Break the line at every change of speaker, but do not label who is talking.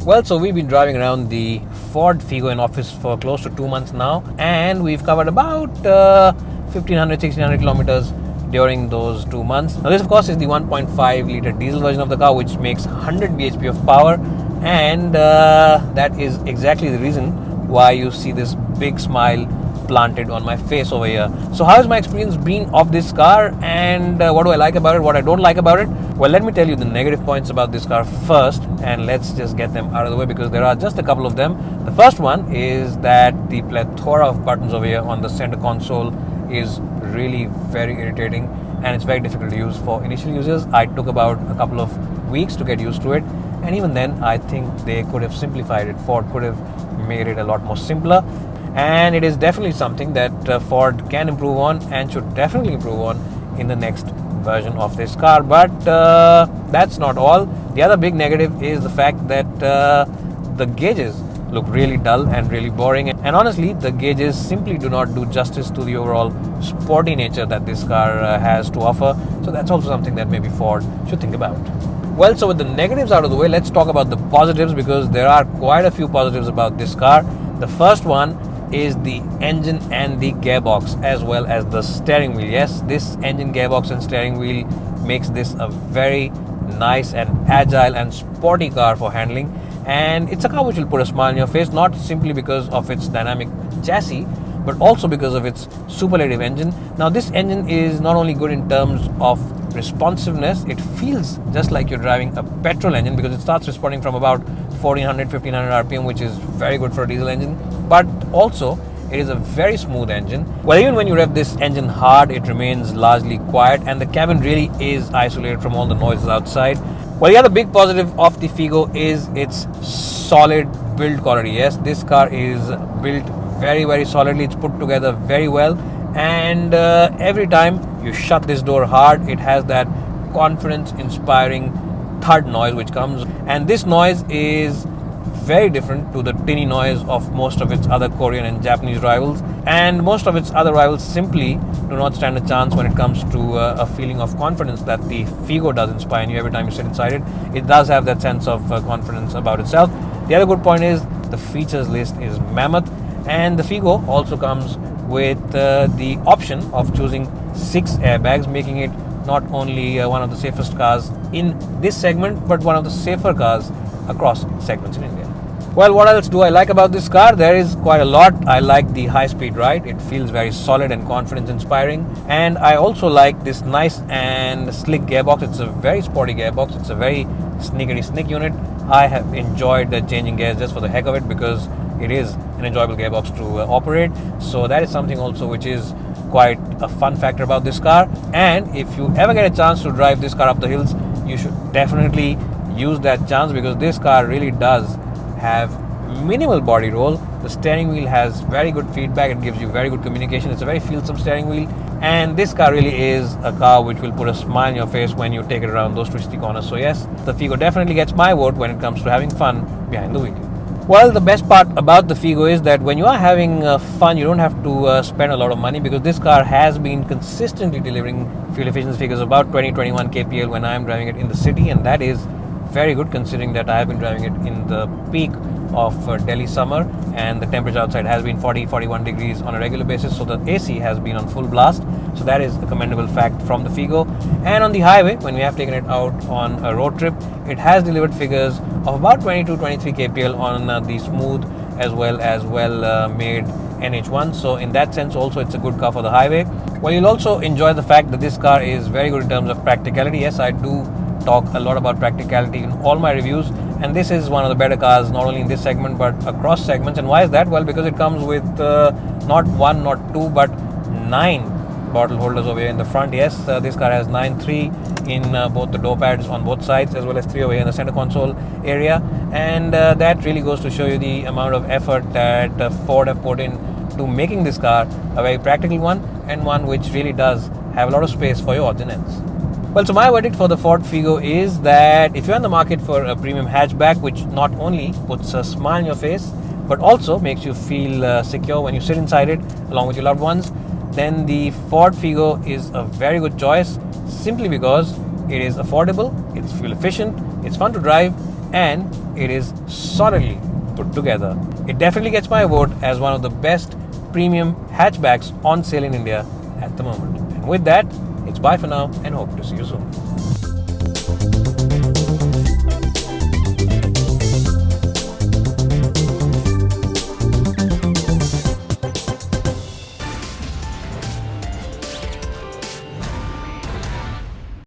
Well, so we've been driving around the Ford Figo in office for close to 2 months now, and we've covered about 1500-1600 kilometers during those 2 months. Now this of course is the 1.5 litre diesel version of the car, which makes 100 bhp of power, and that is exactly the reason why you see this big smile planted on my face over here. So how has my experience been of this car, and what do I like about it, what I don't like about it? Well, let me tell you the negative points about this car first, and let's just get them out of the way because there are just a couple of them. The first one is that the plethora of buttons over here on the center console is really very irritating, and it's very difficult to use for initial users. I took about a couple of weeks to get used to it, and even then I think they could have simplified it. Ford could have made it a lot more simpler, and it is definitely something that Ford can improve on and should definitely improve on in the next version of this car. But that's not all. The other big negative is the fact that the gauges look really dull and really boring, and honestly the gauges simply do not do justice to the overall sporty nature that this car has to offer. So that's also something that maybe Ford should think about. Well, so with the negatives out of the way, let's talk about the positives, because there are quite a few positives about this car. The first one is the engine and the gearbox, as well as the steering wheel. Yes, this engine, gearbox and steering wheel makes this a very nice and agile and sporty car for handling, and it's a car which will put a smile on your face, not simply because of its dynamic chassis, but also because of its superlative engine. Now this engine is not only good in terms of responsiveness, it feels just like you're driving a petrol engine because it starts responding from about 1400-1500 rpm, which is very good for a diesel engine. But also it is a very smooth engine. Well, even when you rev this engine hard, it remains largely quiet, and the cabin really is isolated from all the noises outside. Well, the other big positive of the Figo is its solid build quality. Yes, this car is built very, very solidly. It's put together very well, and every time you shut this door hard, it has that confidence-inspiring thud noise which comes, and this noise is very different to the tinny noise of most of its other Korean and Japanese rivals, and most of its other rivals simply do not stand a chance when it comes to a feeling of confidence that the Figo does inspire in you every time you sit inside it. It does have that sense of confidence about itself. The other good point is the features list is mammoth, and the Figo also comes with the option of choosing 6 airbags, making it not only one of the safest cars in this segment, but one of the safer cars across segments in India. Well, what else do I like about this car? There is quite a lot. I like the high-speed ride. It feels very solid and confidence-inspiring. And I also like this nice and slick gearbox. It's a very sporty gearbox. It's a very snickety-snick unit. I have enjoyed changing gears just for the heck of it because it is an enjoyable gearbox to operate. So that is something also which is quite a fun factor about this car. And if you ever get a chance to drive this car up the hills, you should definitely use that chance, because this car really does have minimal body roll. The steering wheel has very good feedback. It gives you very good communication. It's a very feelsome steering wheel, and this car really is a car which will put a smile on your face when you take it around those twisty corners. So yes, the Figo definitely gets my vote when it comes to having fun behind the wheel. Well, the best part about the Figo is that when you are having fun, you don't have to spend a lot of money, because this car has been consistently delivering fuel efficiency figures about 20-21 kpl when I am driving it in the city, and that is very good considering that I have been driving it in the peak of Delhi summer, and the temperature outside has been 40-41 degrees on a regular basis, so the AC has been on full blast. So that is a commendable fact from the Figo. And on the highway, when we have taken it out on a road trip, it has delivered figures of about 22-23 kpl on the smooth as well as made NH1. So in that sense also it's a good car for the highway. Well, you'll also enjoy the fact that this car is very good in terms of practicality. Yes, I do talk a lot about practicality in all my reviews, and this is one of the better cars not only in this segment but across segments. And why is that? Well, because it comes with not 1, not 2, but 9 bottle holders over here in the front. Yes, this car has 3 in both the door pads on both sides, as well as 3 over here in the center console area, and that really goes to show you the amount of effort that Ford have put in to making this car a very practical one, and one which really does have a lot of space for your odds and ends. Well, so my verdict for the Ford Figo is that if you're in the market for a premium hatchback which not only puts a smile on your face but also makes you feel secure when you sit inside it along with your loved ones, then the Ford Figo is a very good choice, simply because it is affordable, it's fuel efficient, it's fun to drive, and it is solidly put together. It definitely gets my vote as one of the best premium hatchbacks on sale in India at the moment. And with that, it's bye for now and hope to see you soon.